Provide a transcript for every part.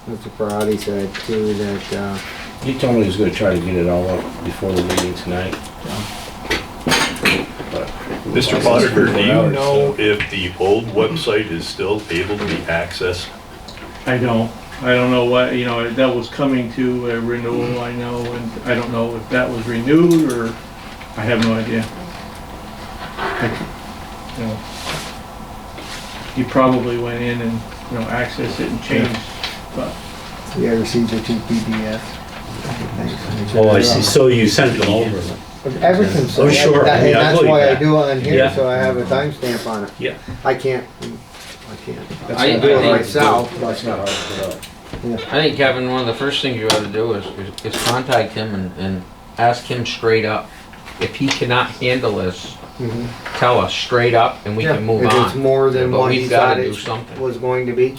Mr. Parati said too, that, He told me he was gonna try to get it all up before the meeting tonight. But Mr. Potiker, do you know if the old website is still able to be accessed? I don't know what, you know, that was coming to a renewal, I know, and I don't know if that was renewed or, I have no idea. You know, he probably went in and, you know, accessed it and changed, but. you ever see the two PDFs? Oh, I see, so you sent them over. Everything's. Oh, sure. I And mean, I that's believe why I that. do it on here, Yeah. so I have a timestamp on it. Yeah. I can't I do it think- myself, That's but, not hard to put up. I think, Kevin, one of the first things you ought to do is contact him and ask him straight up. If he cannot handle this, mhm. tell us straight up and we Yeah, can move if it's on. more than But what he we've thought gotta do it something. was going to be.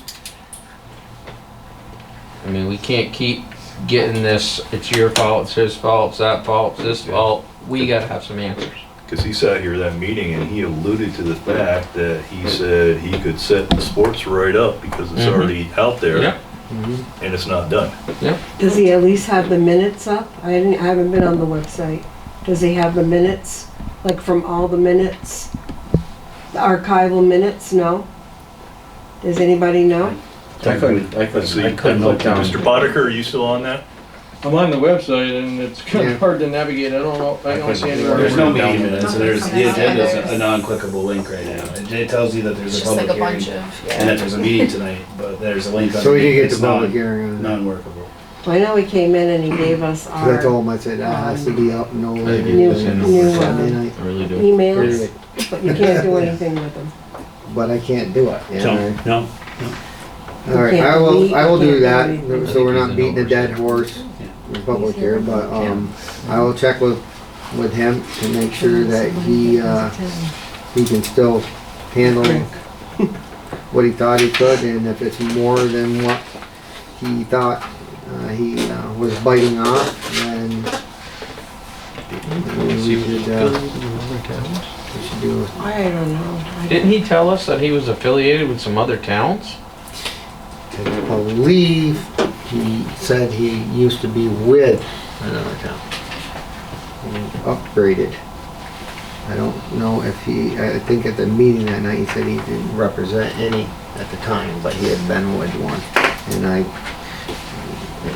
I mean, we can't keep getting this, it's your fault, it's his fault, it's that fault, it's this fault. We gotta have some answers. Because he sat here at that meeting and he alluded to the fact that he said he could set the sports right up because it's Mhm. already out there Yep. Mhm. and it's not done. Does he at least have the minutes up? I haven't been on the website. Does he have the minutes, like from all the minutes? The archival minutes, no? Does anybody know? I Let's see, couldn't look down. Mr. Potiker, are you still on that? I'm on the website and it's kind Yeah. of hard to navigate, I don't know, I don't see anywhere. There's no where- meeting minutes, and there's, the agenda's a non-clickable link right now. It tells you that It's there's a just like public a bunch hearing, of, and that yeah. there's a meeting tonight, but there's a link So we did underneath get that's the public hearing on that. non-workable. I know he came in and he gave us So I our told him, I said, that has to be up no later New- than new, Sunday night. I really do. emails, but you can't do anything with them. But I can't do it, you know? So, no, All right, can't I will delete, do you can't do that, anything. so we're I think not he's beating a an dead horse in public here, but, I will check with him to make sure that he can still handle what he thought he could, and if it's more than what he thought, he, was biting off, then we should do, I don't know. Didn't he tell us that he was affiliated with some other towns? I believe he said he used to be with another town. He upgraded. I don't know if I think at the meeting that night he said he didn't represent any at the time, but he had been with one. And I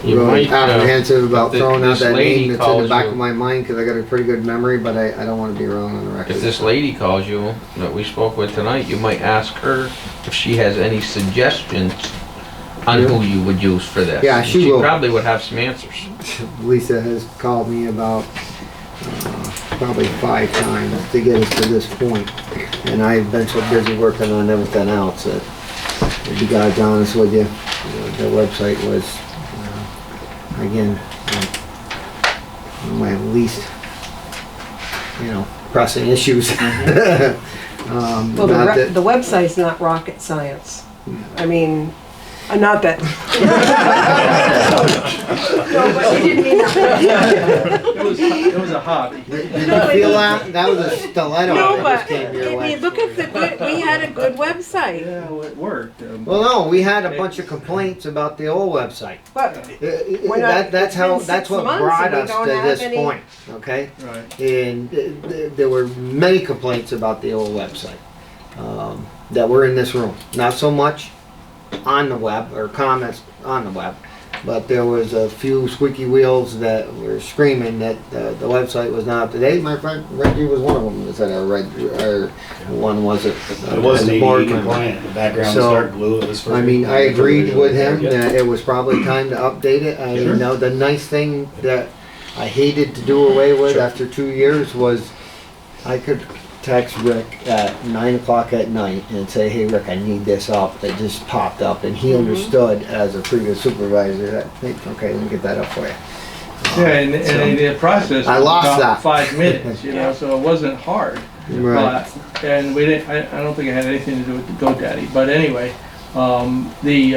You really might, apprehensive about if throwing out this that lady name that's in the calls back you- of my mind, because I got a pretty good memory, but I don't want to be wrong on the record. If this lady calls you, that we spoke with tonight, you might ask her if she has any suggestions on who you would use for this. Yeah, she will. probably would have some answers. Lisa has called me about probably 5 times to get us to this point, and I've been so busy working on everything else that, to be God's honest with you, the website was, again, my least, pressing issues. Well, Not that- the website's not rocket science. I mean, not that. No, but you didn't mean that. It was a hobby. Did you feel that? That was a stiletto No, that but, just came your I way. mean, look at we had a good website. Yeah, well, it worked. Well, no, we had a bunch of complaints about the old website. But We're not- That's it's been how, 6 that's what months brought and we us don't to have this any- point, okay? Right. And there were many complaints about the old website, that were in this room. Not so much on the web, or comments on the web, but there was a few squeaky wheels that were screaming that the website was not up to date. My friend Reggie was one of them that said our one wasn't. It wasn't as a ADA board member. compliant, the background was So, dark blue, it was for. I mean, I agreed with him that it was probably time to update it. I Sure. know the nice thing that I hated to do away with after 2 years was I could text Rick at 9 o'clock at night and say, hey Rick, I need this up. It just popped up, and he understood as a previous supervisor that, hey, okay, let me get that up for you. Yeah, and the process I was lost about that. 5 minutes, so it wasn't hard. Right. But, and we didn't, I don't think it had anything to do with the GoDaddy, but anyway, the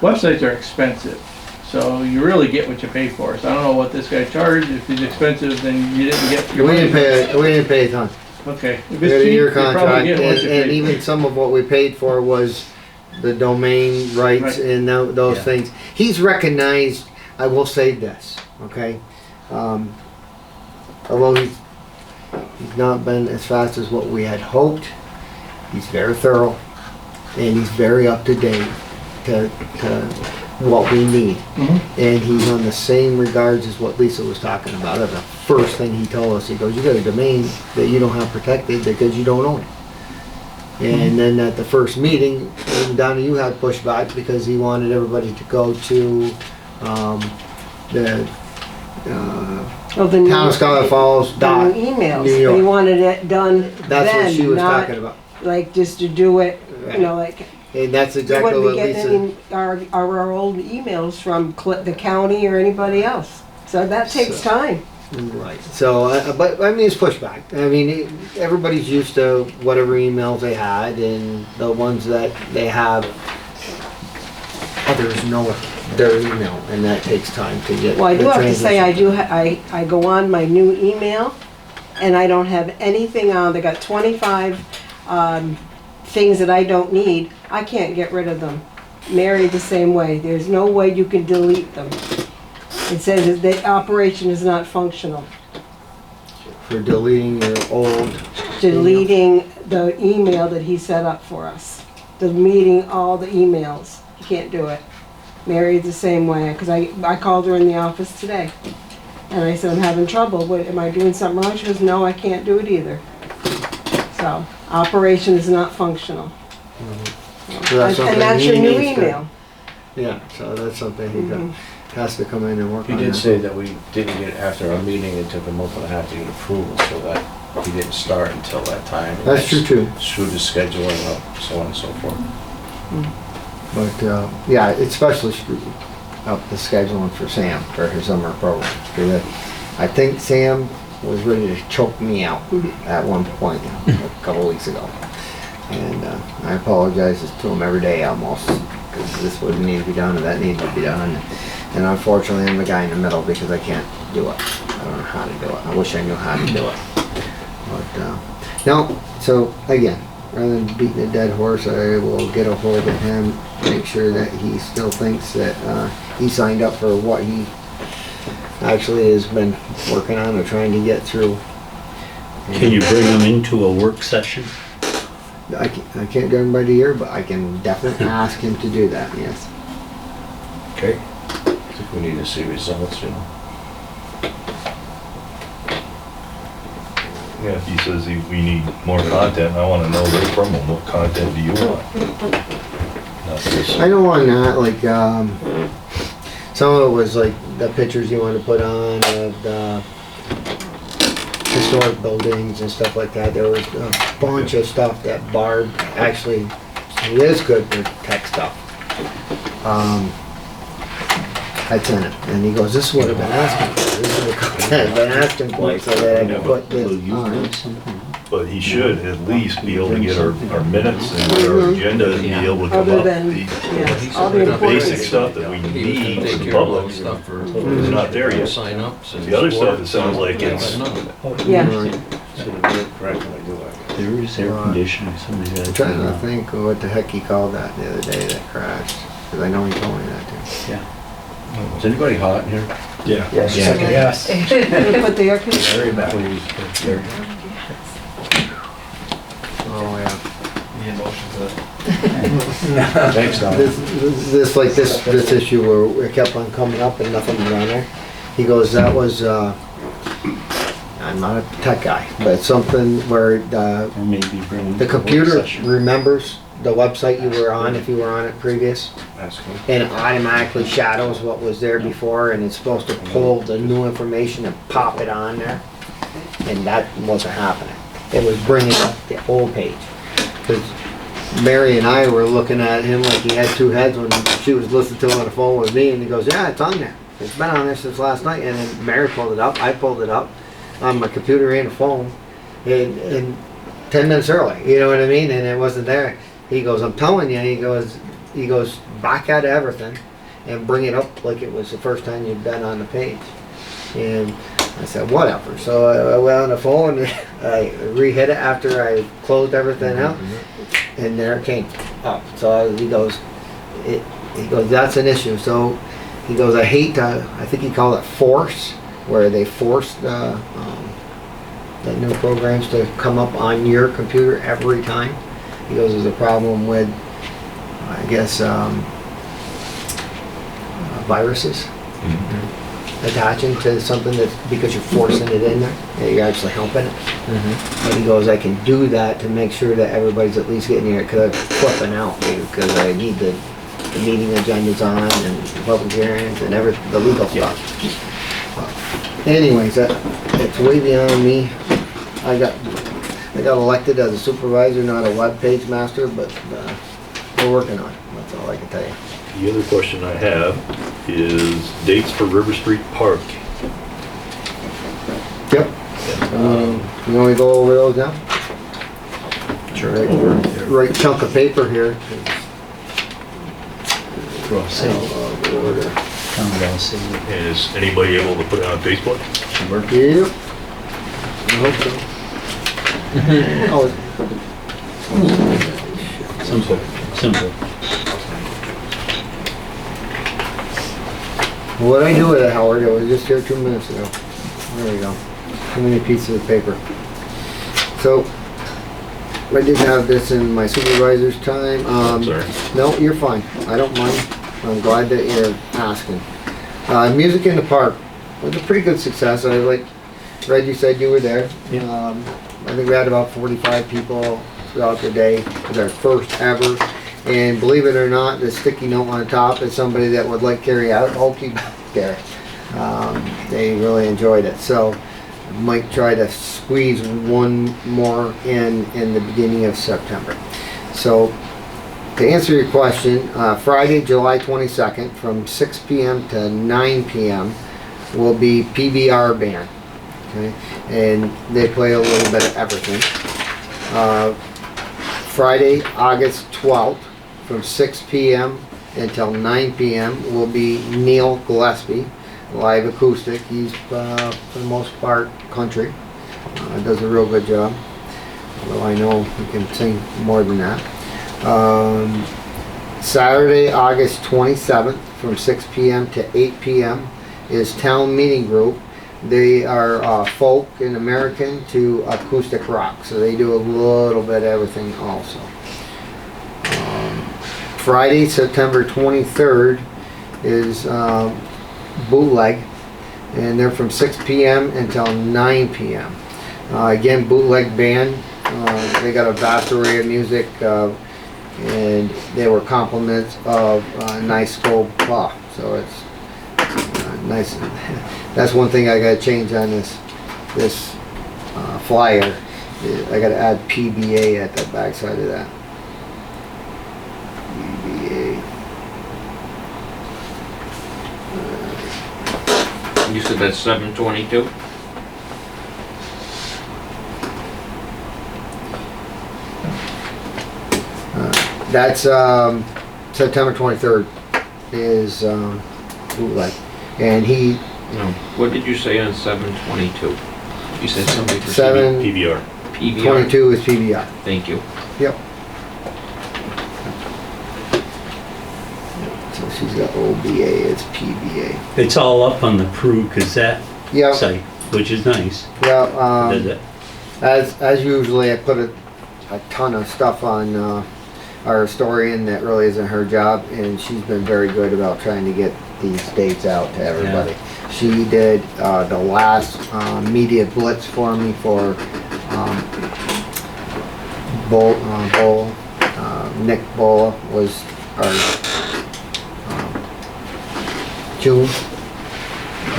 websites are expensive. So you really get what you pay for. So I don't know what this guy charged. If he's expensive, then you didn't get your We money. didn't pay a ton. Okay. If We had it's a cheap, year you're probably contract, getting what you and paid even some of what we paid for was the domain rights Right. and those Yeah. things. He's recognized, I will say this, okay? Although he's not been as fast as what we had hoped, he's very thorough and he's very up to date to what we need. Mhm. And he's on the same regards as what Lisa was talking about. That's the first thing he told us. He goes, you got a domain that you don't have protected because you don't own it. And then at the first meeting, Donnie, you had pushback because he wanted everybody to go to the Oh, the new- Town of Scholar Falls the dot new emails. New York. He wanted it done That's what she then, was not talking about. like just to do it, you know, like, And that's we exactly wouldn't what be getting Lisa. any, our old emails from the county or anybody else. So that takes So- time. Right. So, but I mean, it's pushback. I mean, everybody's used to whatever emails they had, and the ones that they have, others know their email, and that takes time to get. Well, I do the have to say, I transition. I go on my new email, and I don't have anything on, they got 25, things that I don't need. I can't get rid of them. Mary the same way, there's no way you can delete them. It says that the operation is not functional. For deleting your old. Deleting the email that he set up for us. Deleting all the emails. You can't do it. Mary's the same way, because I called her in the office today. And I said, I'm having trouble. What, am I doing something wrong? She goes, no, I can't do it either. So, operation is not functional. So that's something And that's he your new needs to- email. Yeah, so that's something he Mhm. has to come in and work He on. did that. say that we didn't get, after our meeting, it took a month and a half to get approval, so that he didn't start until that time. That's true too. Screwed his scheduling up, so on and so forth. But, yeah, it especially screwed up the scheduling for Sam for his summer program. 'Cause I think Sam was ready to choke me out at one point a couple weeks ago. And I apologize to him every day almost, because this would need to be done and that needs to be done. And unfortunately, I'm the guy in the middle because I can't do it. I don't know how to do it. I wish I knew how to do it. But, no, so again, rather than beating a dead horse, I will get a hold of him, make sure that he still thinks that he signed up for what he actually has been working on or trying to get through. Can you bring them into a work session? I can't get everybody here, but I can definitely ask him to do that, yes. Okay. I think we need to see results, you know. Yeah, if he says we need more content, I wanna know right from him, what content do you want? Not just, I know on that, like, some of it was like the pictures you wanted to put on of the historic buildings and stuff like that. There was a bunch of stuff that Barb actually is good for tech stuff. I sent him, and he goes, this is what I've been asking for. This is what I've been asking for, so that I can put this on. but he should at least be able to get our minutes and our agenda and be able to come Other up. than, The yes, all the the important basic stuff that we He need would for take the care of all public the stuff for. is not there yet. Sign ups and. The other stuff, it sounds like it's- None of it. Yeah. Right. Should have did it correctly, I do it. There is air conditioning, somebody I'm got trying to think of what the heck he called that the other day that crashed, because I know he told me that too. Is anybody hot in here? Yeah. Yes. Yes. They put the air conditioning. Very bad. Oh, yeah. Thanks, Don. This issue where it kept on coming up and nothing was on there. He goes, that was, I'm not a tech guy, but something where Or maybe bring them the to a work computer session. remembers the website you were on if you were on it previous, Ask him. and it automatically shadows what was there before, and it's supposed to pull the new information and pop it on there. And that wasn't happening. It was bringing up the whole page. 'Cause Mary and I were looking at him like he had two heads when she was listening to him on the phone with me, and he goes, yeah, it's on there. It's been on there since last night. And then Mary pulled it up, I pulled it up on my computer and the phone, and 10 minutes early, you know what I mean? And it wasn't there. He goes, I'm telling you, he goes, back out of everything and bring it up like it was the first time you'd been on the page. And I said, whatever. So I went on the phone and I re-hit it after I closed everything out, and there it came up. So he goes, that's an issue. So he goes, I hate to, I think he called it force, where they force the new programs to come up on your computer every time. He goes, there's a problem with, I guess, viruses attaching to something that's because you're forcing it in there, and you're actually helping it. But he goes, I can do that to make sure that everybody's at least getting here, because I'm flipping out, dude, because I need the meeting agendas on and public hearings and the legal stuff. Anyways, it's way beyond me. I got elected as a supervisor, not a web page master, but we're working on it. That's all I can tell you. The other question I have is dates for River Street Park. Yep. You want to go over those now? Sure. Right chunk of paper here. Well, see, Order. come down, see. Is anybody able to put it on Facebook? Yep. I hope so. Simple, simple. What I do with it, Howard, I was just here 2 minutes ago. There we go. Too many pieces of paper. So, I did have this in my supervisor's time. Sorry. No, you're fine. I don't mind. I'm glad that you're asking. Music in the Park was a pretty good success. I like, Reggie said you were there. I think we had about 45 people throughout the day. It was our first ever. And believe it or not, the sticky note on the top is somebody that would like karaoke back there. They really enjoyed it. So might try to squeeze one more in the beginning of September. So to answer your question, Friday, July 22nd from 6 p.m. to 9 p.m. will be PBR band. Okay? And they play a little bit of everything. Friday, August 12th from 6 p.m. until 9 p.m. will be Neil Gillespie, live acoustic. He's for the most part country. Does a real good job. Although I know he can sing more than that. Saturday, August 27th from 6 p.m. to 8 p.m. is Town Meeting Group. They are folk and American to acoustic rock, so they do a little bit of everything also. Friday, September 23rd is Bootleg, and they're from 6 p.m. until 9 p.m. Again, Bootleg band. They got a vast array of music, and they were compliments of nice scope. So it's nice. That's one thing I got to change on this flyer. I got to add PBA at the back side of that. PBA. You said that's 722? That's September 23rd is Bootleg, and he. No. What did you say on 722? You said something for Seven. PBR. PBR? 22 is PBR. Thank you. Yep. So she's got OBA, it's PBA. It's all up on the Peru Gazette Yep. site, which is nice. Yeah. Does it? As usually, I put a ton of stuff on our historian that really isn't her job, and she's been very good about trying to get these dates out to everybody. She did the last media blitz for me for Nick Bola was our June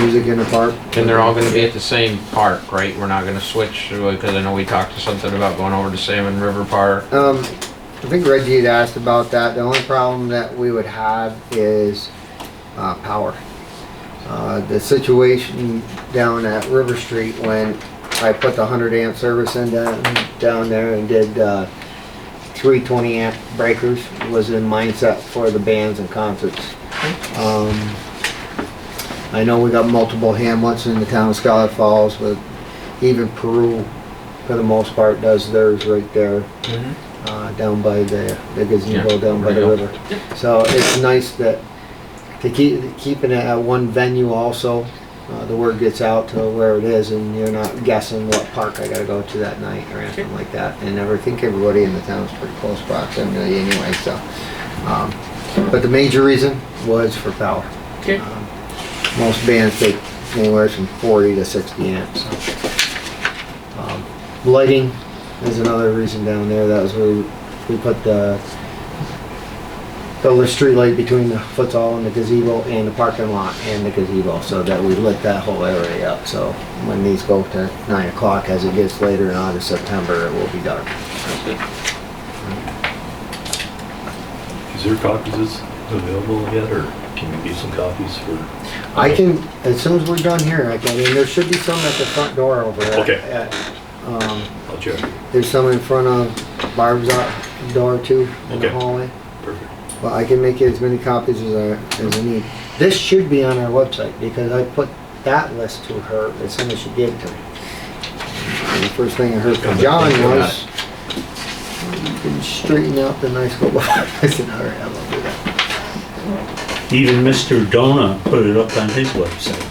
Music in the Park. And they're all gonna be at the same park, right? We're not gonna switch, because I know we talked to something about going over to Salmon River Park. I think Reggie had asked about that. The only problem that we would have is power. The situation down at River Street when I put the 100 amp service in down there and did 320 amp breakers was in mindset for the bands and concerts. I know we got multiple hamlets in the town of Scholar Falls, but even Peru, for the most part, does theirs right there, down by the gazebo, Yeah, down by the right. river. So it's nice that, to keeping it at one venue also, the word gets out to where it is, and you're not guessing what park I gotta go to that night or anything like that. And I think everybody in the town is pretty close proximity anyway, so. But the major reason was for power. Okay. Most bands take anywhere from 40 to 60 amps. So. Lighting is another reason down there. That was where we put the street light between the futsal and the gazebo and the parking lot and the gazebo, so that we lit that whole area up. So when these go to 9 o'clock, as it gets later in August, September, it will be dark. Is there copies available yet, or can we get some copies for? I can, as soon as we're done here, I mean, there should be some at the front door over there. Okay. I'll check. There's some in front of Barb's door too, in the Okay. hallway. Perfect. But I can make you as many copies as I need. This should be on our website, because I put that list to her as soon as she gave it to me. And the first thing I heard from John was, you can straighten out the nice little, I said, all right, I'll do that. Even Mr. Dona put it up on his website.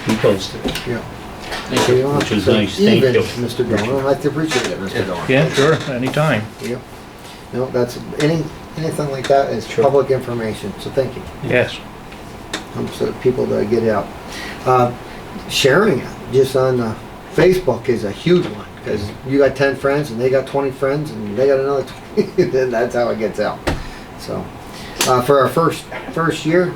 He posted it. Yeah. Thank you. Which was nice, thank Even, you. Mr. Dolan, I'd like to appreciate it, Mr. Dolan. Yeah, sure, anytime. Yeah. No, that's, anything like that is Sure. public information, so thank you. Yes. So people to get it out. Sharing it just on Facebook is a huge one, because you got 10 friends and they got 20 friends and they got another 20, then that's how it gets out. So, for our first year,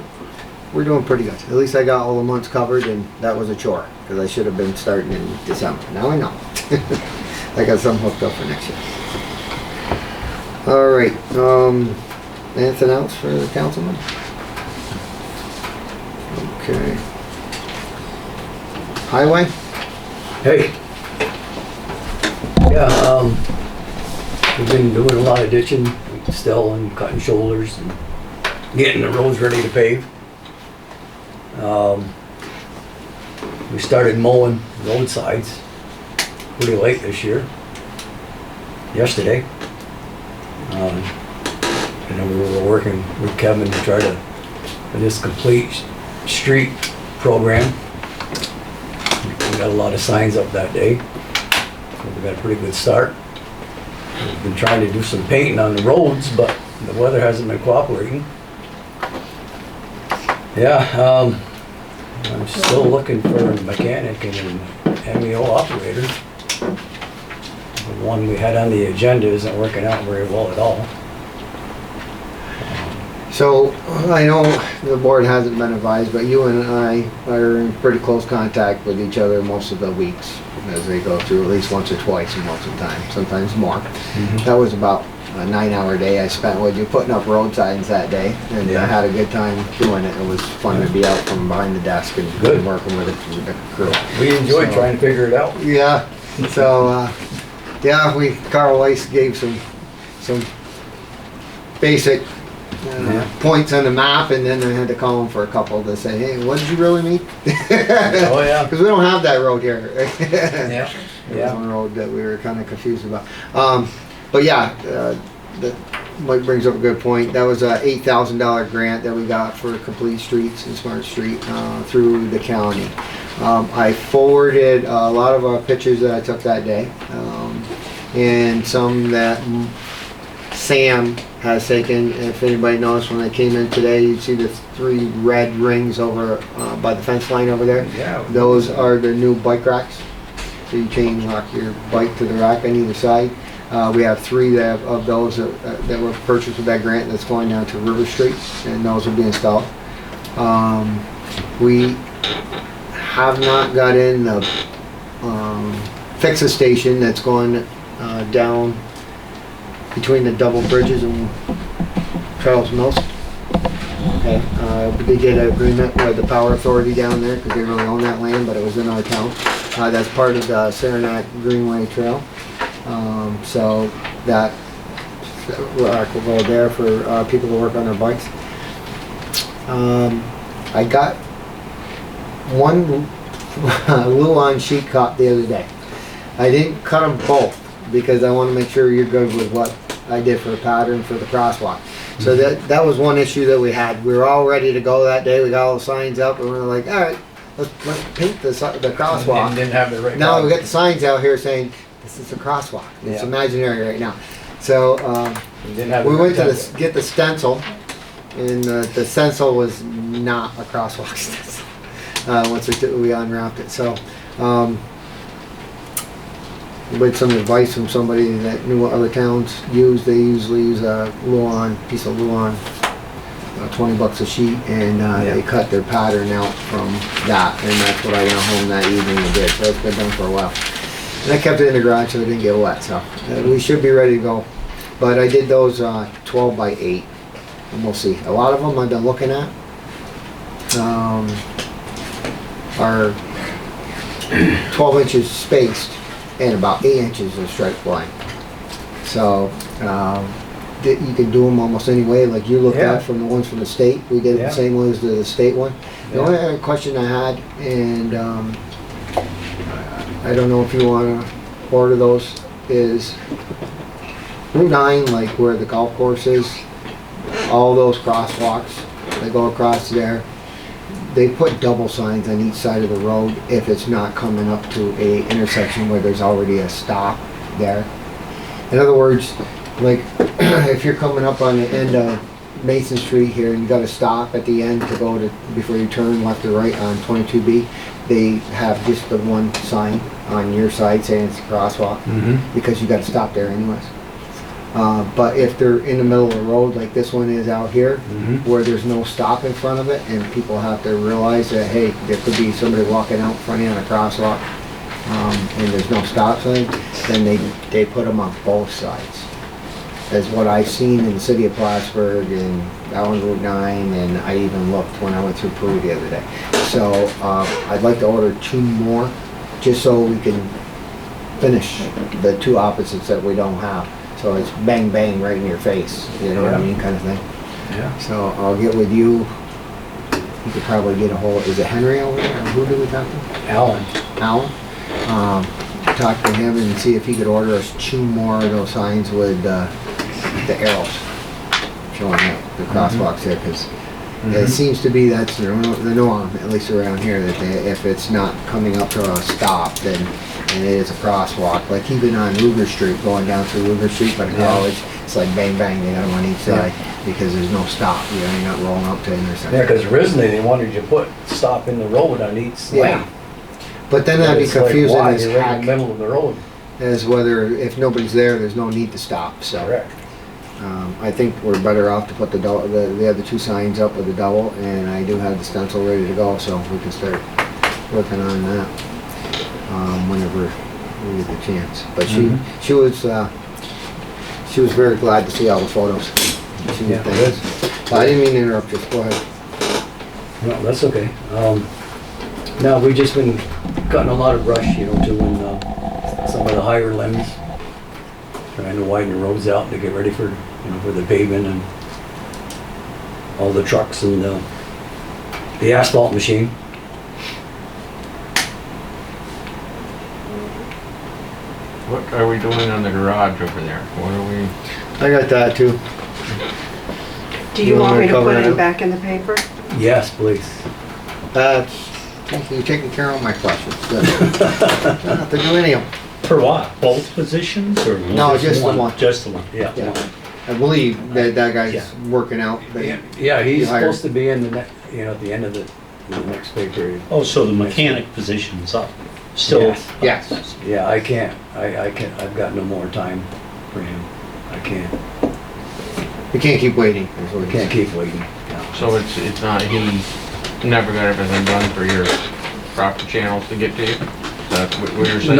we're doing pretty good. At least I got all the months covered, and that was a chore, because I should have been starting in December. Now I know. I got some hooked up for next year. All right, anything else for the councilman? Okay. Highway? Hey. Yeah, we've been doing a lot of ditching still and cutting shoulders and getting the roads ready to pave. We started mowing roadsides pretty late this year. Yesterday. And then we were working with Kevin to try to, for this complete street program. We got a lot of signs up that day. So we got a pretty good start. We've been trying to do some painting on the roads, but the weather hasn't been cooperating. Yeah, I'm still looking for a mechanic and an MEO operator. The one we had on the agenda isn't working out very well at all. So, I know the board hasn't been advised, but you and I are in pretty close contact with each other most of the weeks as they go through, at least once or twice most of the time, sometimes more. That was about a 9-hour day I spent with you putting up road signs that day, and I had a good time doing it. It was fun to be out from behind the desk and Good. working with the crew. We enjoyed So- trying to figure it out. Yeah, so, yeah, Carl Weiss gave some basic points on the map, and then I had to call him for a couple to say, hey, what did you really mean? Oh, yeah. Because we don't have that road here. Yeah. There was one road that we were kind of confused about. But yeah, Mike brings up a good point. That was a $8,000 grant that we got for Complete Streets and Smart Street through the county. I forwarded a lot of our pictures that I took that day, and some that Sam has taken. If anybody noticed, when I came in today, you'd see the 3 red rings over by the fence line over there. Yeah. Those are the new bike racks. So you chain lock your bike to the rack on either side. We have 3 of those that were purchased with that grant that's going down to River Street, and those will be installed. We have not got in the fix-a station that's going down between the double bridges and Charles Mills. Okay, we did get an agreement with the Power Authority down there, because they really own that land, but it was in our town. That's part of the Saranac Greenway Trail. So that will go there for people to work on their bikes. I got one Luan sheet cut the other day. I didn't cut them both because I want to make sure you're good with what I did for the pattern for the crosswalk. So that was one issue that we had. We were all ready to go that day. We got all the signs up and we were like, all right, let's paint the crosswalk. And didn't have the right. Now we got the signs out here saying this is a crosswalk. It's Yeah. imaginary right now. So Didn't have the we right went to template. get the stencil, and the stencil was not a crosswalk stencil. Once we unwrapped it, so with some advice from somebody that knew what other towns use, they usually use a Luan piece of Luan, $20 a sheet, and they cut their pattern out from that, and that's what I went home that evening and did. So it's been done for a while. And I kept it in the garage so it didn't get wet, so we should be ready to go. But I did those 12 by 8, and we'll see. A lot of them I've been looking at are 12 inches spaced and about 8 inches of striped line. So you can do them almost any way, like you looked at from the ones from the state. We did it the same way as the state one. The only other question I had, and I don't know if you want to order those, is Route 9, like where the golf course is, all those crosswalks, they go across there. They put double signs on each side of the road if it's not coming up to a intersection where there's already a stop there. In other words, like if you're coming up on the end of Mason Street here and you got to stop at the end to go to, before you turn left or right on 22B, they have just the one sign on your side saying it's a crosswalk because you got to stop there anyways. But if they're in the middle of the road like this one is out here, where there's no stop in front of it, and people have to realize that, hey, there could be somebody walking out in front of you on a crosswalk, and there's no stop sign, then they put them on both sides. As what I've seen in the city of Plattsburgh and out on Route 9, and I even looked when I went through Peru the other day. So I'd like to order 2 more, just so we can finish the 2 opposites that we don't have. So it's bang bang right in your face, you know what I mean, kind of thing. Yeah. So I'll get with you. You could probably get a hold. Is it Henry over there? Or who do we talk to? Alan. Alan. Talk to him and see if he could order us 2 more of those signs with the arrows showing the crosswalks there, because it seems to be that's the norm, at least around here, that if it's not coming up to a stop, then and it is a crosswalk. Like even on Ruger Street, going down through Ruger Street by the college, it's like bang bang, they got them on each side because there's no stop. You know, you're not rolling up to an intersection. Yeah, because originally they wanted you to put stop in the road on each lane. But then that'd be It's like, confusing why? as You're right in heck, the middle of the road. as whether if nobody's there, there's no need to stop. So Correct. I think we're better off to put the other 2 signs up with the double, and I do have the stencil ready to go, so we can start working on that whenever we get the chance. But she was very glad to see all the photos. She Yeah, things. But I didn't mean to interrupt you. Go ahead. No, that's okay. Now, we've just been cutting a lot of brush, you know, doing some of the higher limbs, trying to widen the roads out to get ready for, you know, for the pavement and all the trucks and the asphalt machine. What are we doing on the garage over there? What are we? I got that too. Do you want me to cover put it it up? back in the paper? Yes, please. Thank you. You're taking care of my questions. Good. Don't have to do any of them. For what? Both positions or? No, just the one. Just the one. Yeah. Yeah. I believe that guy's Yeah. working out. But Yeah, he's You hired- supposed to be in the next, you know, at the end of the next pay period. Oh, so the mechanic position's up? Still? Yes. Yes. Yeah, I can't, I've got no more time for him. I can't, You can't keep waiting. Is what he can't said. keep waiting. So it's not, he never got everything done for your proper channels to get to you? Is that what you're saying?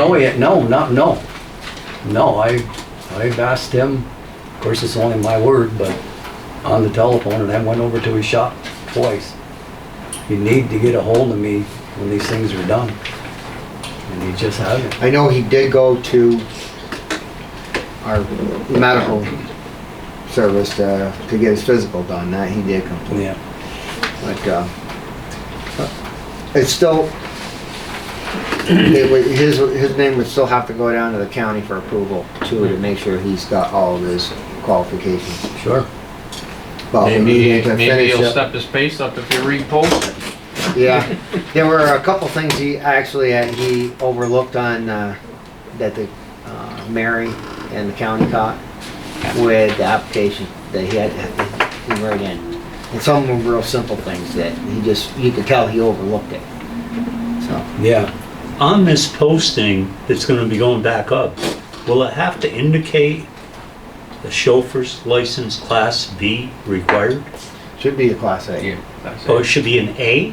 No, I've asked him, of course, it's only my word, but on the telephone, and I went over to his shop twice. You need to get a hold of me when these things are done. And he just hasn't. I know he did go to our medical service to get his physical done. That he did complete. Yeah. But it's still, his name would still have to go down to the county for approval too, to make sure he's got all of his qualifications. Sure. But we need to Maybe finish he'll up. step his pace up if you repost it. Yeah, there were a couple things he overlooked on, that the, Mary and the county caught with the application that he wrote in. And some of them were real simple things that you could tell he overlooked it. So, Yeah. On this posting that's gonna be going back up, will it have to indicate the chauffeur's license class B required? should be a class A. Yeah, that's Or it it. should be an A?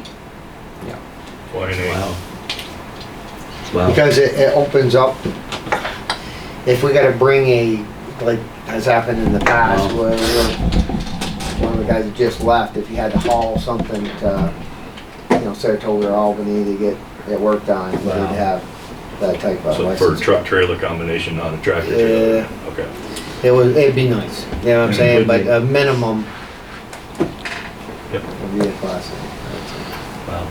Why not? Wow. Wow. Because it opens up, if we gotta bring like has happened in the past, Wow. where one of the guys that just left, if you had to haul something to, Saratoga or Albany to get it worked on, you Wow. would have that type of So for a license. truck trailer combination, not a tractor trailer? Yeah. Okay. It'd be nice, you know what I'm saying, but a minimum Yep. would be a class A. Wow.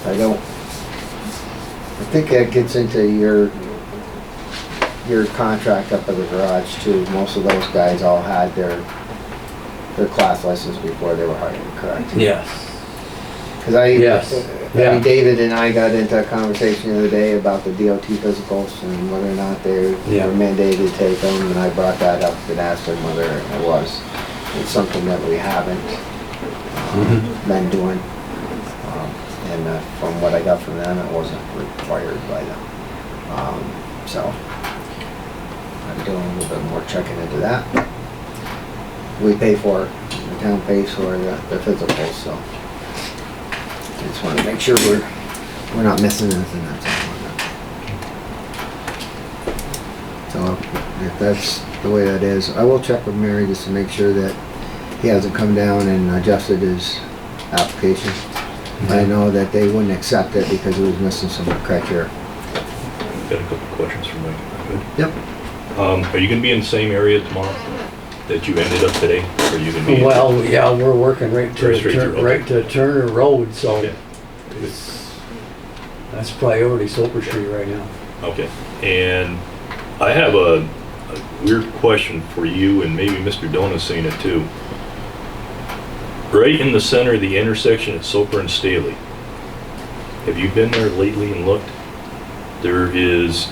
I think that gets into your contract up at the garage too. Most of those guys all had their class license before they were hired, correct? Yes. Because Yes. Yeah. David and I got into a conversation the other day about the DOT physicals and whether or not they Yeah. were mandated to take them, and I brought that up and asked him whether it was. It's something that we haven't been doing. And from what I got from them, it wasn't required by them. So I'm doing a little bit more checking into that. We pay for it, the town pays for the physicals, so. I just want to make sure we're not missing anything, that's all. So if that's the way that is, I will check with Mary just to make sure that he hasn't come down and adjusted his application. I know that they wouldn't accept it because it was missing some criteria. Got a couple questions for Mike. Good. Yep. Are you gonna be in the same area tomorrow that you ended up today? Or are you gonna be? Well, yeah, we're working right Very straight through, okay. right to Turner Road, so Okay. that's priority Soper Street right now. Okay, and I have a weird question for you, and maybe Mr. Dona's seen it too. Right in the center of the intersection at Soper and Staley, have you been there lately and looked? There is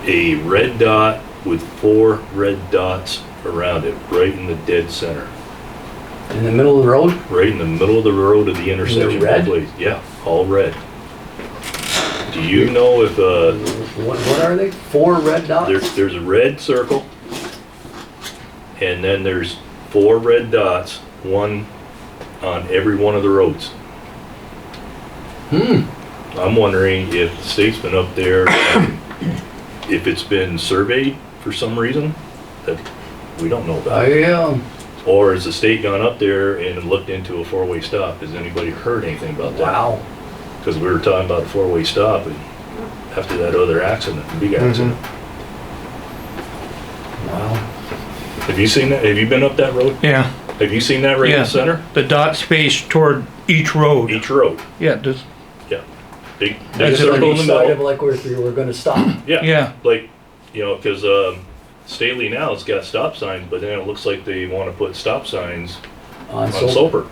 a red dot with 4 red dots around it, right in the dead center. In the middle of the road? Right in the middle of the road of the intersection. red? both ways. Yeah, all red. Do you know if, What are they? 4 red dots? there's a red circle, and then there's 4 red dots, one on every one of the roads. I'm wondering if the state's been up there, and if it's been surveyed for some reason that we don't know about. Or has the state gone up there and looked into a 4-way stop? Has anybody heard anything about that? Wow. Because we were talking about a 4-way stop and after that other accident, the big accident. Wow. Have you seen that? Have you been up that road? Yeah, Have you seen that right in Yeah. the center? the dot space toward each road. Each road. Yeah, just, Big That's circle in the Each side of middle. like where we were gonna stop. Yeah. yeah, Like, because Staley now has got stop signs, but then it looks like they want to put stop signs On on Soper. Soper.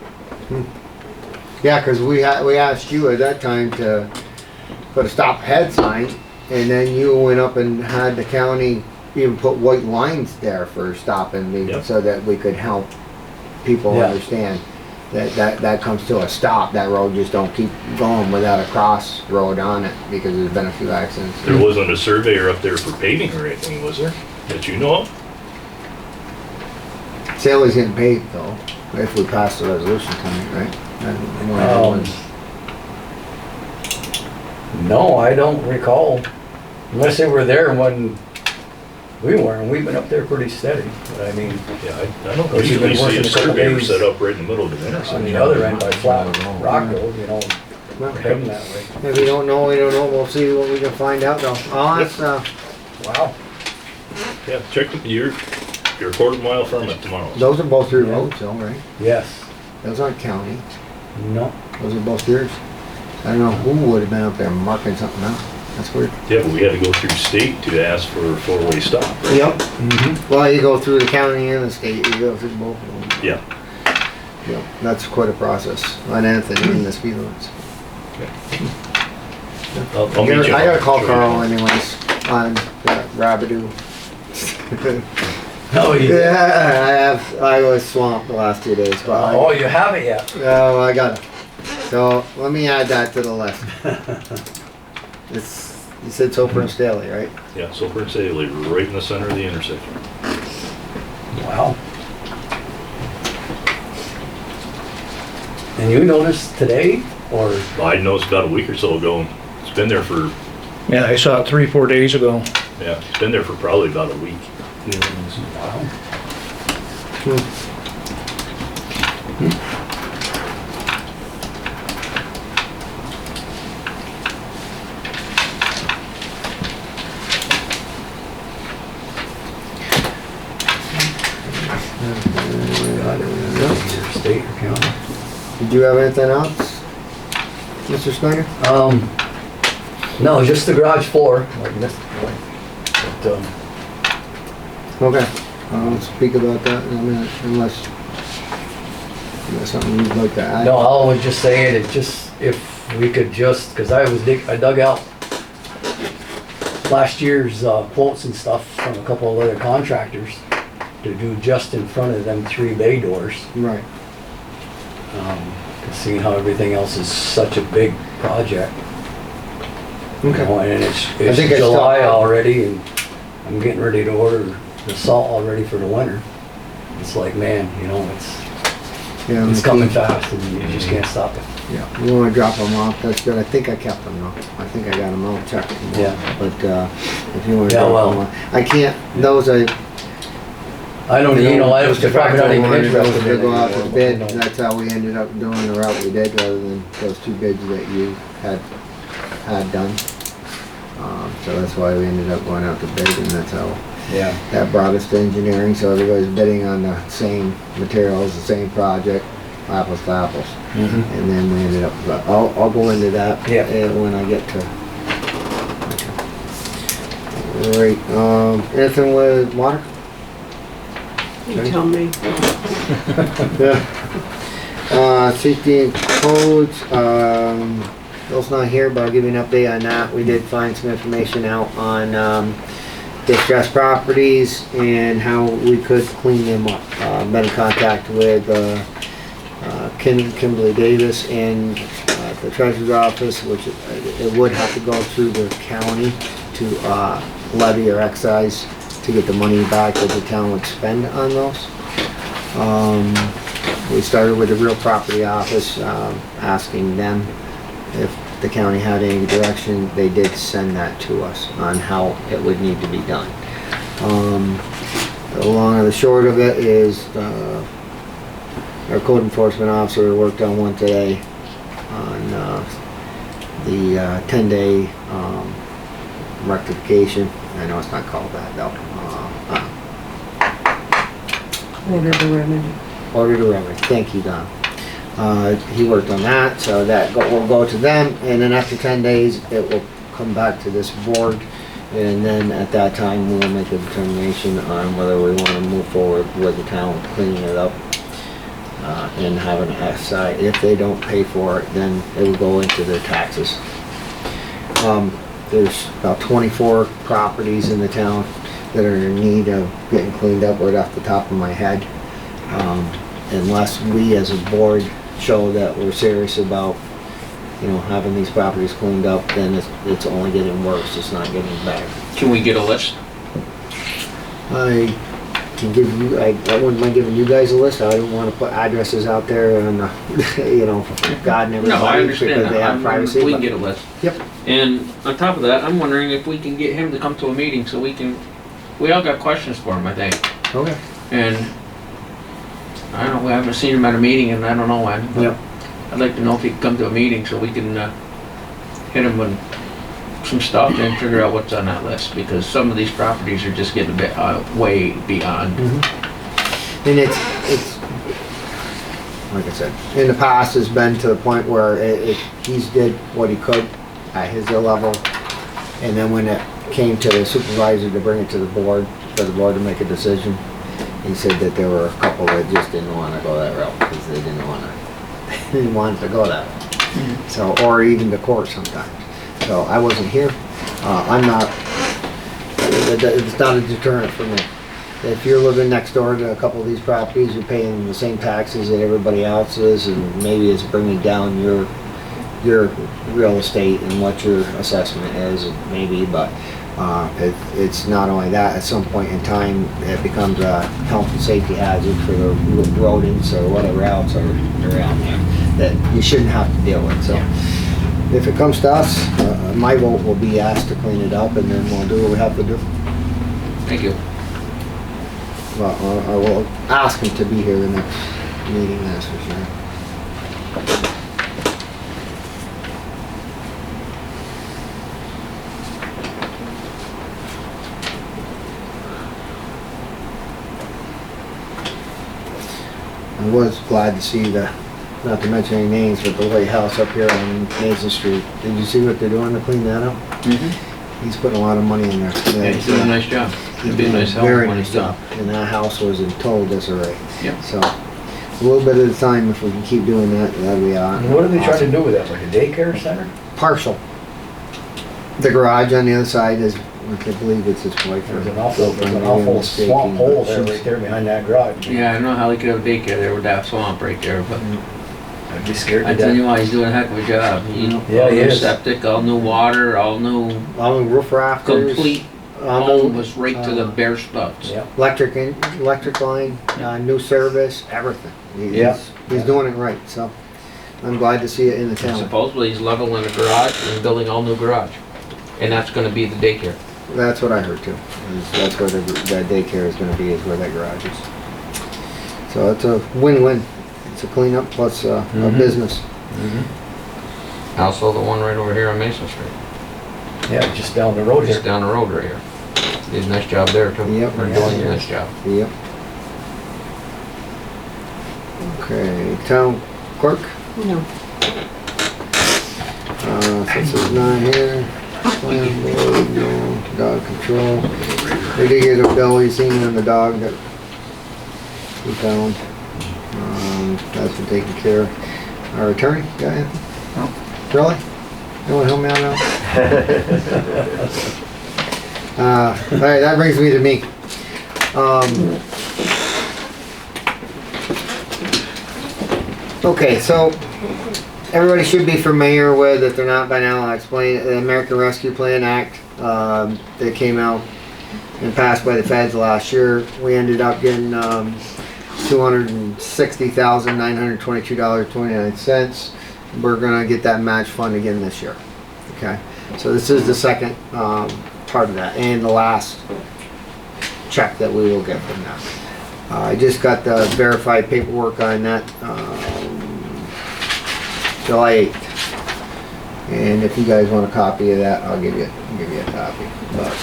Yeah, because we asked you at that time to put a stop ahead sign, and then you went up and had the county even put white lines there for stopping, Yep. so that we could help people Yeah. understand that comes to a stop. That road just don't keep going without a cross road on it, because there's been a few accidents. There wasn't a surveyor up there for paving or anything, was there? That you know of? Sally's getting paid though, if we pass the resolution tonight, right? And one of the ones- No, I don't recall. Unless they were there when we weren't. We've been up there pretty steady. But I mean, Yeah, I don't Course, you've been usually see working a a couple surveyor days set up right in the middle of the on intersection. the other end by Flat Rock Road, heading that way. If we don't know, we don't know. We'll see what we can find out though. I'll ask, Wow. Yeah, check, you're a quarter mile from it tomorrow. those are both through roads though, right? Yes. Those aren't county. No. Those are both yours. I don't know who would have been up there marking something out. That's weird. Yeah, but we had to go through state to ask for a four-way stop, right? Yep. Mm-hmm. Well, you go through the county and the state, you go through both of them. Yeah. Yep, that's quite a process on anything in the speed limits. I'll meet you. I gotta call Show you. Carl anyways on that Rabidoo. Oh, Yeah, I was swamped the last 2 days, but Oh, you haven't yet? oh, I got it. So let me add that to the list. It's, you said Soper and Staley, right? Yeah, Soper and Saley, right in the center of the intersection. Wow. And you noticed today, or? I noticed about a week or so ago. It's been there for, Yeah, I saw it 3-4 days ago. yeah, it's been there for probably about a week. Wow. State or county? Did you have anything else, Mr. Snyder? No, just the garage floor, like this. But, Okay, I'll speak about that in a minute, unless you got something you'd like to add. no, I was just saying, it just, if we could just, cause I dug out last year's quotes and stuff from a couple of other contractors to do just in front of them 3 bay doors. Right. Seeing how everything else is such a big project. You Okay. know, and it's think it's July still- already, and I'm getting ready to order the salt already for the winter. It's like, man, you know, Yeah, it's coming fast and you just can't stop it. Yeah, you wanna drop them off, that's good. I think I kept them though. I think I got them all checked. Yeah. But, if you wanna Yeah, drop well- them off, I can't, those I. I don't, you know, I was Mr. probably not even Facto wanted those interested to in go out to it. bid, No. that's how we ended up doing the route we did, rather than those 2 bids that you had done. So that's why we ended up going out to bid, and that's how, Yeah. that brought us to engineering, so everybody's bidding on the same materials, the same project, apples to apples. Mhm. And then we ended up, but I'll go into that Yeah. when I get to. Alright, anything with water? You tell me. Yeah. Safety and codes, Bill's not here, but I'll give you an update on that. We did find some information out on, distressed properties and how we could clean them up. Been in contact with, Kimberly Davis and, the treasurer's office, which it would have to go through the county to, levy or excise to get the money back that the town would spend on those. We started with the real property office, asking them if the county had any direction. They did send that to us on how it would need to be done. The long and the short of it is, our code enforcement officer worked on one today on, the 10-day, rectification. I know it's not called that though. Order the remedy. Order to remedy. Thank you, Don. He worked on that, so that will go to them, and then after 10 days, it will come back to this board, and then at that time, we will make a determination on whether we want to move forward with the town cleaning it up and having an excise. If they don't pay for it, then it will go into their taxes. There's about 24 properties in the town that are in need of getting cleaned up right off the top of my head. Unless we as a board show that we're serious about, you know, having these properties cleaned up, then it's only getting worse, it's not getting better. Can we get a list? I can give you, I wouldn't mind giving you guys a list. I don't wanna put addresses out there and, you know, God and everybody. No, I understand because they that. have privacy. We can but- get a list. Yep. And on top of that, I'm wondering if we can get him to come to a meeting so we all got questions for him, I think. Okay. And I don't know, we haven't seen him at a meeting and I don't know when. but Yep. I'd like to know if he can come to a meeting so we can hit him with some stuff and figure out what's on that list, because some of these properties are just getting a bit way beyond. And it's, like I said, in the past has been to the point where he's did what he could at his level. And then when it came to the supervisor to bring it to the board, for the board to make a decision, he said that there were a couple that just didn't want to go that route because they didn't want to go that way. So, or even to court sometimes. So I wasn't here. I'm not, it's not a deterrent for me. If you're living next door to a couple of these properties, you're paying the same taxes that everybody else is, and maybe it's bringing down your real estate and what your assessment is, maybe, but it's not only that, at some point in time, it becomes a health and safety hazard for the rodents or whatever else are around there that you shouldn't have to deal with, so. If it comes to us, my vote will be asked to clean it up, and then we'll do what we have to do. Thank you. Well, I will ask him to be here the next meeting, that's for sure. I was glad to see the, not to mention any names, but the White House up here on Mason Street. Did you see what they're doing to clean that up? He's putting a lot of money in there. Yeah, he's doing a nice job. He'd be a nice help Very when nice he's done. job. And that house was in total disarray. Yep. So, a little bit at a time, if we can keep doing that, that'd be And what are they trying to do with that, like a daycare center? Partial. The garage on the other side is, I believe it's his wife. There's an awful swamp hole there, right there behind that garage. Yeah, I don't know how they could have a daycare there with that swamp right there, but I'd be scared I to tell death. you what, he's doing a heck of a job. Yeah, All he new is. septic, all new water, all new, All the roof rafters. complete, all home the was right to the bare studs. Yeah. electric line, new service, everything. Yeah. He's doing it right, so I'm glad to see it in the town. Supposedly he's leveling the garage and building all new garage. And that's gonna be the daycare. That's what I heard too. That's where that daycare is gonna be, is where that garage is. So it's a win-win. It's a cleanup plus a business. Also the one right over here on Mason Street, Yeah, just down the road just here. down the road right here. Did a nice job there too. Yep. They're doing a nice job. Yep. Okay, town clerk, No. since there's none here. Plan board, no, dog control. We did get a bill, you seen on the dog that we found. That's been taken care of. Our attorney, got anything? No. Really? You wanna help me out now? Alright, that brings me to me. Okay, so everybody should be familiar with, if they're not by now, I'll explain it, the American Rescue Plan Act that came out and passed by the feds last year. We ended up getting $260,922.29. We're gonna get that match fund again this year. Okay, so this is the second part of that and the last check that we will get from that. I just got the verified paperwork on that July 8th. And if you guys want a copy of that, I'll give you a copy. But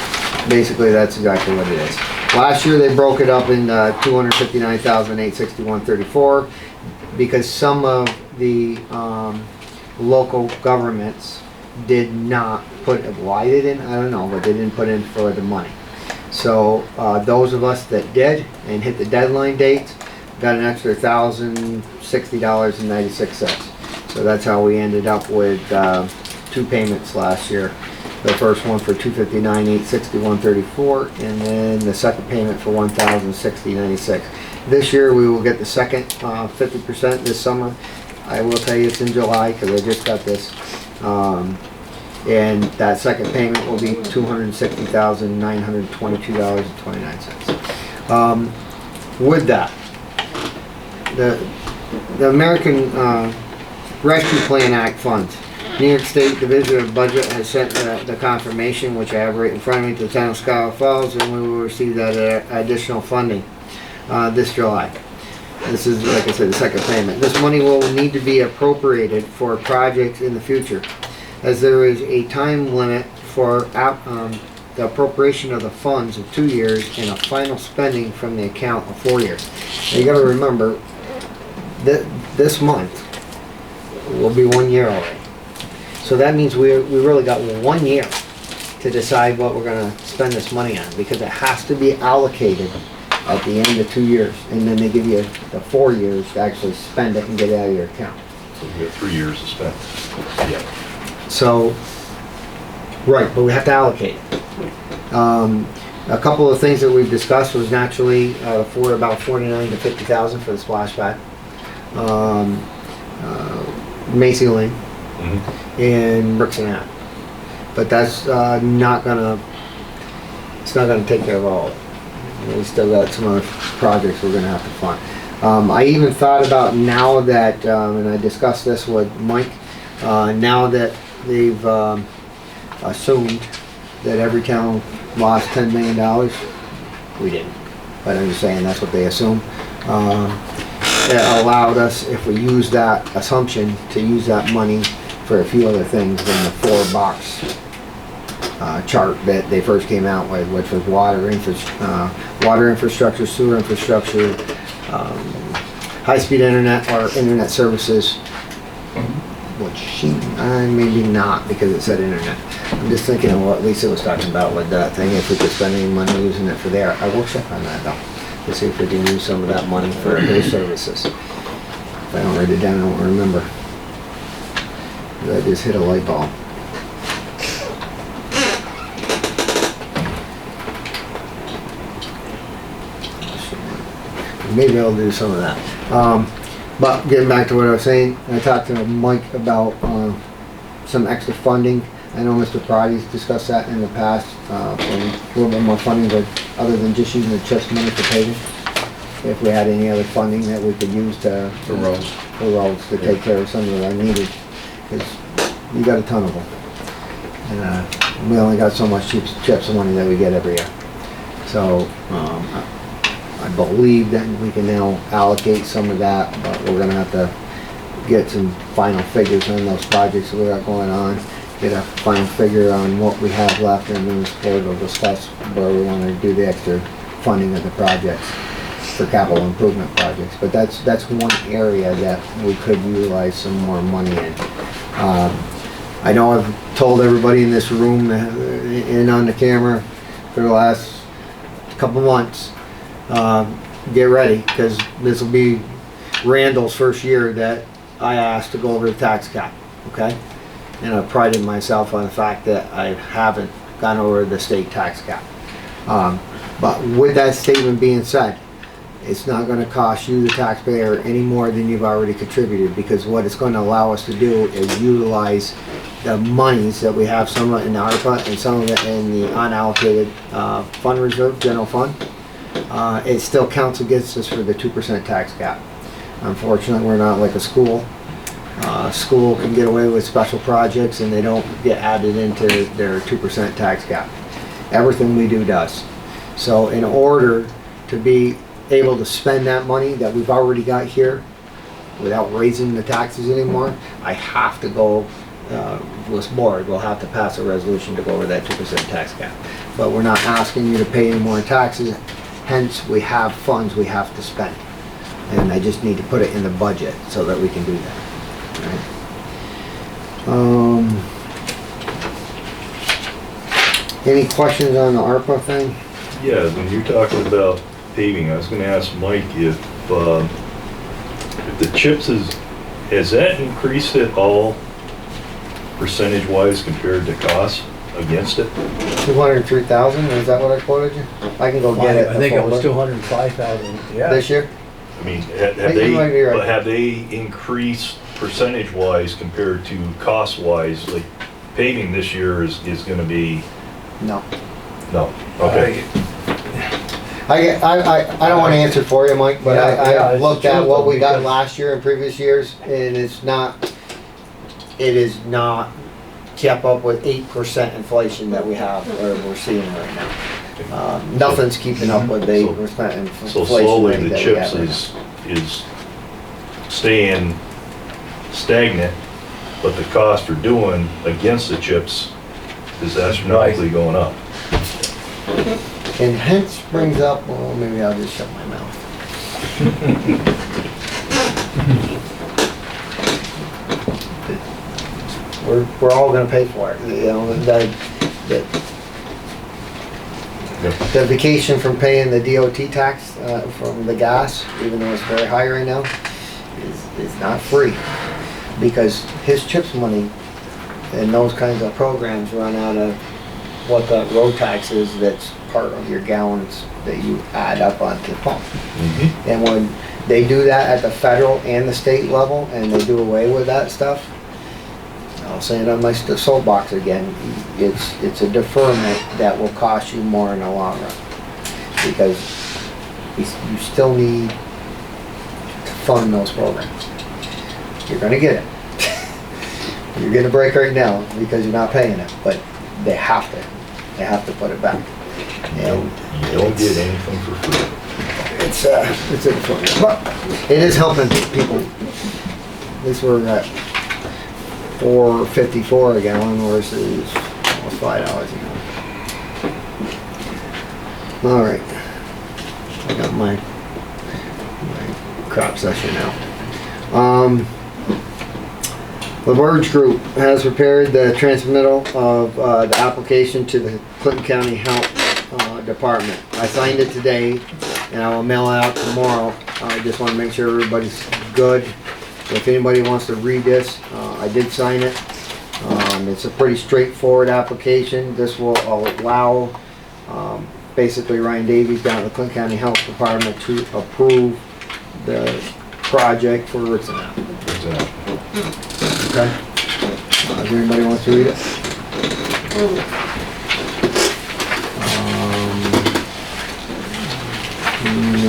basically, that's exactly what it is. Last year, they broke it up in $259,861.34 because some of the local governments did not put, why they didn't, I don't know, but they didn't put in for the money. So those of us that did and hit the deadline date got an extra $1,060.96. So that's how we ended up with two payments last year. The first one for $259,861.34, and then the second payment for $1,060.96. This year we will get the second 50% this summer. I will tell you it's in July because I just got this. And that second payment will be $260,922.29. With that, the American Rescue Plan Act funds. New York State Division of Budget has sent the confirmation, which I have right in front of me, to the town of Schuyler Falls, and we will receive that additional funding this July. This is, like I said, the second payment. This money will need to be appropriated for projects in the future, as there is a time limit for the appropriation of the funds of 2 years and a final spending from the account of 4 years. Now you gotta remember that this month, will be 1 year already. So that means we really got 1 year to decide what we're gonna spend this money on, because it has to be allocated at the end of 2 years, and then they give you the 4 years to actually spend it and get it out of your account. So we have 3 years to spend. Yeah. So, right, but we have to allocate it. A couple of things that we've discussed was naturally for about 49 to 50,000 for the splash pad, Macy Lane, and bricks and that. But that's not gonna. It's not gonna take care of all of it. We still got some other projects we're gonna have to fund. I even thought about now that, and I discussed this with Mike. Now that they've assumed that every town lost $10 million, we didn't. But I'm just saying that's what they assume. It allowed us, if we use that assumption, to use that money for a few other things than the 4-box chart that they first came out with, which was water infrastructure, sewer infrastructure, high-speed internet or internet services, which maybe not because it said internet. I'm just thinking of what Lisa was talking about with that thing, if we could spend any money using it for there. I will check on that though, to see if we can use some of that money for those services. If I don't write it down, I won't remember. I just hit a light bulb. Maybe I'll do some of that. But getting back to what I was saying, I talked to Mike about some extra funding. I know Mr. Proddy's discussed that in the past, for a little bit more funding, but other than just using the CHIPS money for paving. If we had any other funding that we could use to For roads. to take care of some of that needed, because you got a ton of them. And we only got so much CHIPS money that we get every year. So I believe that we can now allocate some of that, but we're gonna have to get some final figures on those projects that we got going on, get a final figure on what we have left, and then the board will discuss where we wanna do the extra funding of the projects for capital improvement projects. But that's one area that we could utilize some more money in. I know I've told everybody in this room and on the camera for the last couple months, get ready, because this will be Randall's first year that I asked to go over the tax cap, okay? And I prided myself on the fact that I haven't gone over the state tax cap. But with that statement being said, it's not gonna cost you, the taxpayer, any more than you've already contributed, because what it's gonna allow us to do is utilize the monies that we have, some in the ARPA and some of it in the unallocated fund reserve, general fund. It still counts against us for the 2% tax cap. Unfortunately, we're not like a school. School can get away with special projects and they don't get added into their 2% tax cap. Everything we do does. So in order to be able to spend that money that we've already got here without raising the taxes anymore, I have to go, this board will have to pass a resolution to go over that 2% tax cap. But we're not asking you to pay any more taxes, hence we have funds we have to spend. And I just need to put it in the budget so that we can do that. Right. Any questions on the ARPA thing? Yeah, when you're talking about paving, I was gonna ask Mike if the CHIPS has that increased at all percentage-wise compared to cost against it? 203,000, is that what I quoted you? I can go get it. I think it was 205,000, yeah. This year? I mean, You might be right. but have they increased percentage-wise compared to cost-wise? Like paving this year is gonna be, No. no, okay. I don't want to answer for you, Mike, but Yeah, I it's looked the at truth, what we got because- last year and previous years, and it is not kept up with 8% inflation that we have, or we're seeing right now. Nothing's keeping up with the 8% inflation. So slowly rate the that we CHIPS have right is staying stagnant, but the cost for doing against the CHIPS is astronomically going up. now. And hence brings up, well, maybe I'll just shut my mouth. we're all gonna pay for it, you know, the vacation from paying the DOT tax, from the gas, even though it's very high right now, is not free. Because his CHIPS money and those kinds of programs run out of what the road tax is, that's part of your gallons that you add up onto the pump. And when they do that at the federal and the state level, and they do away with that stuff, I'll say it on my soapbox again, it's a deferment that will cost you more in the long run. Because you still need to fund those programs. You're gonna get it. You're getting a break right now because you're not paying it, but they have to put it back. And You don't get anything for free. it's a deferment. But it is helping people. At least we're at $4.54 a gallon versus almost $5 a gallon. All right, I got my crop session now. The Verge Group has prepared the transmittal of the application to the Clinton County Health Department. I signed it today, and I will mail it out tomorrow. I just want to make sure everybody's good. If anybody wants to read this, I did sign it. It's a pretty straightforward application. This will allow basically Ryan Davies down at the Clinton County Health Department to approve the project for Ritzenau. Okay. Does anybody want to read it?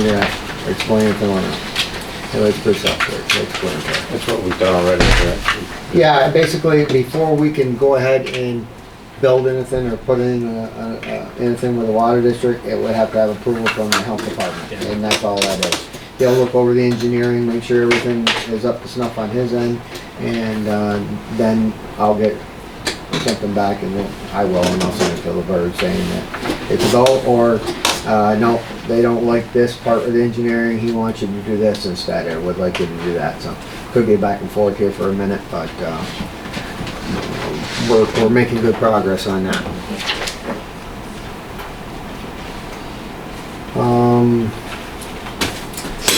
Yeah, explain it to one. It's pretty self-explanatory. That's what we've done already, correct? Yeah, basically, before we can go ahead and build anything or put in anything with the water district, it would have to have approval from the health department, and that's all that is. He'll look over the engineering, make sure everything is up to snuff on his end, and then I'll get something back, and then I will, and I'll send it to the Verge saying that it's a go, or no, they don't like this part of the engineering, he wants you to do this instead, or would like you to do that. So could be back and forth here for a minute, but we're making good progress on that.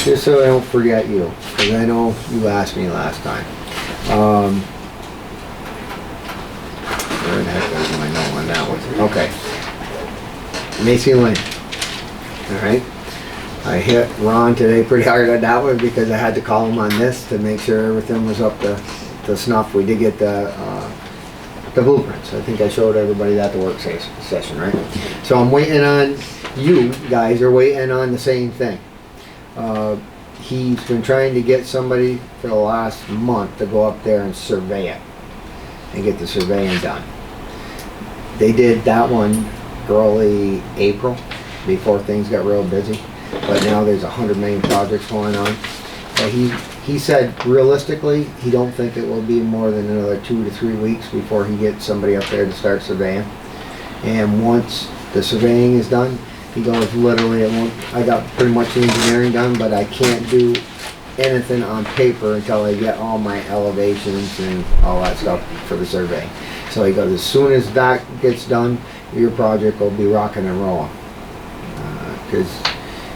Just so I don't forget you, because I know you asked me last time. Where the heck is my note on that one? Okay. Macy Lane. Alright. I hit Ron today pretty hard on that one because I had to call him on this to make sure everything was up to snuff. We did get the blueprints. I think I showed everybody that at the work session, right? So I'm waiting on, you guys are waiting on the same thing. He's been trying to get somebody for the last month to go up there and survey it and get the surveying done. They did that one early April before things got real busy, but now there's 100 million projects going on. But he said realistically he don't think it will be more than another 2 to 3 weeks before he gets somebody up there to start surveying. And once the surveying is done, he goes, literally, I got pretty much the engineering done, but I can't do anything on paper until I get all my elevations and all that stuff for the survey. So he goes, as soon as that gets done, your project will be rocking and rolling. Because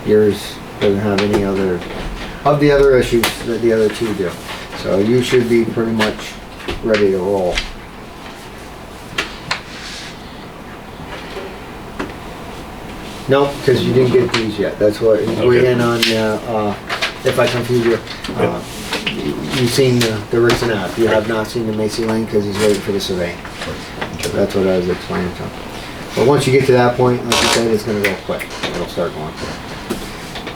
yours doesn't have any of the other issues that the other two do. So you should be pretty much ready to roll. No, because you didn't get these yet. That's what he's waiting on. If I confuse you, you've seen the Rickson app. You have not seen the Macy Lane because he's waiting for the survey. So that's what I was explaining to him. But once you get to that point, like you said, it's going to go quick. It'll start going quick.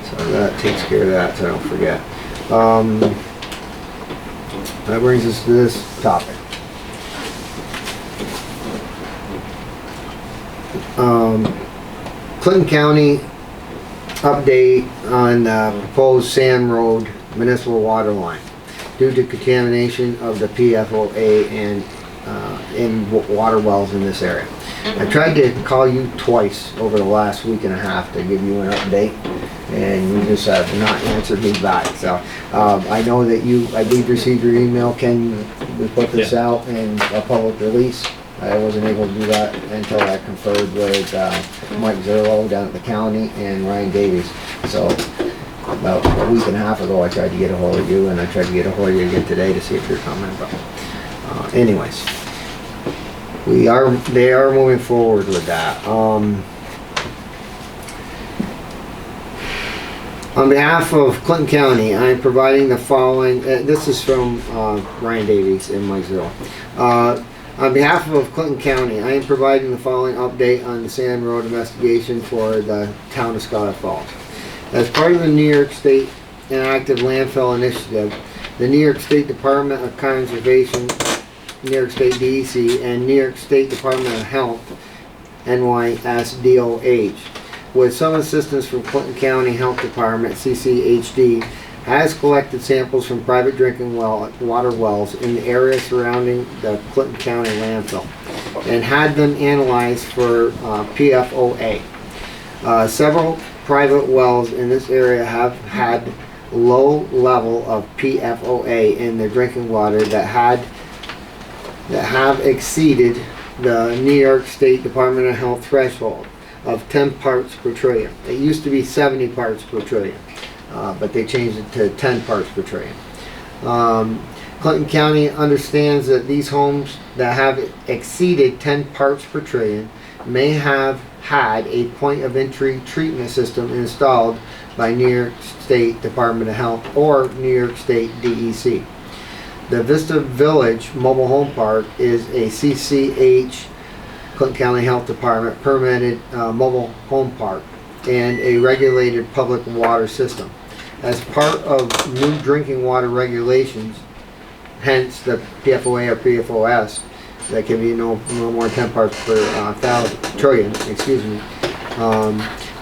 So that takes care of that, so I don't forget. That brings us to this topic. Clinton County update on proposed Sand Road municipal water line due to contamination of the PFOA and in water wells in this area. I tried to call you twice over the last week and a half to give you an update. and you just have not answered me back. So I know that I did receive your email. Can we put this out in a public release? I wasn't able to do that until I conferred with Mike Zerlo down at the county and Ryan Davies. So about a week and a half ago, I tried to get a hold of you, and I tried to get a hold of you again today to see if you're coming. But anyways, they are moving forward with that. On behalf of Clinton County, I am providing the following. This is from Ryan Davies and Mike Zerlo. On behalf of Clinton County, I am providing the following update on the Sand Road investigation for the town of Scholar Falls. As part of the New York State Inactive Landfill Initiative, the New York State Department of Conservation, New York State DEC, and New York State Department of Health, NYSDOH, with some assistance from Clinton County Health Department, CCHD, has collected samples from private drinking water wells in the area surrounding the Clinton County landfill and had them analyzed for PFOA. Several private wells in this area have had low level of PFOA in their drinking water that have exceeded the New York State Department of Health threshold of 10 parts per trillion. It used to be 70 parts per trillion. But they changed it to 10 parts per trillion. Clinton County understands that these homes that have exceeded 10 parts per trillion may have had a point of entry treatment system installed by New York State Department of Health or New York State DEC. The Vista Village Mobile Home Park is a CCH, Clinton County Health Department permitted mobile home park and a regulated public water system. As part of new drinking water regulations, hence the PFOA or PFOS, that can be no more than 10 parts per trillion, excuse me.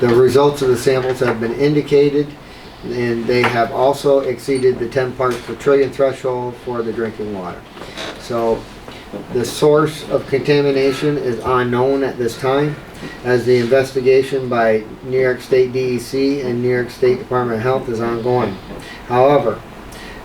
The results of the samples have been indicated, and they have also exceeded the 10 parts per trillion threshold for the drinking water. So the source of contamination is unknown at this time, as the investigation by New York State DEC and New York State Department of Health is ongoing. However,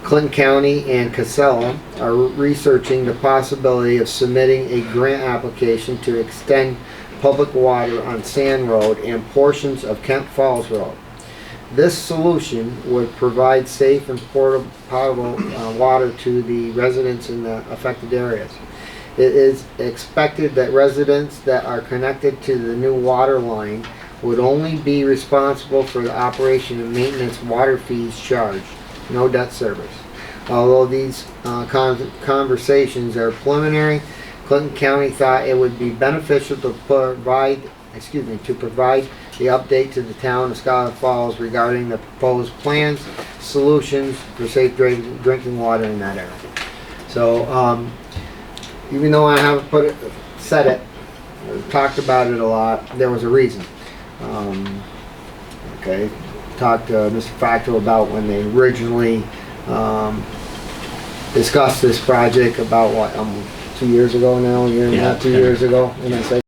Clinton County and Casella are researching the possibility of submitting a grant application to extend public water on Sand Road and portions of Kent Falls Road. This solution would provide safe and potable water to the residents in the affected areas. It is expected that residents that are connected to the new water line would only be responsible for the operation and maintenance water fees charged, no debt service. Although these conversations are preliminary, Clinton County thought it would be beneficial to provide the update to the town of Scholar Falls regarding the proposed plans, solutions for safe drinking water in that area. So, even though I haven't said it, talked about it a lot, there was a reason. Okay, talked to Mr. Facto about when they originally discussed this project about what, 2 years ago now, a year and a half, 2 years ago, and I said,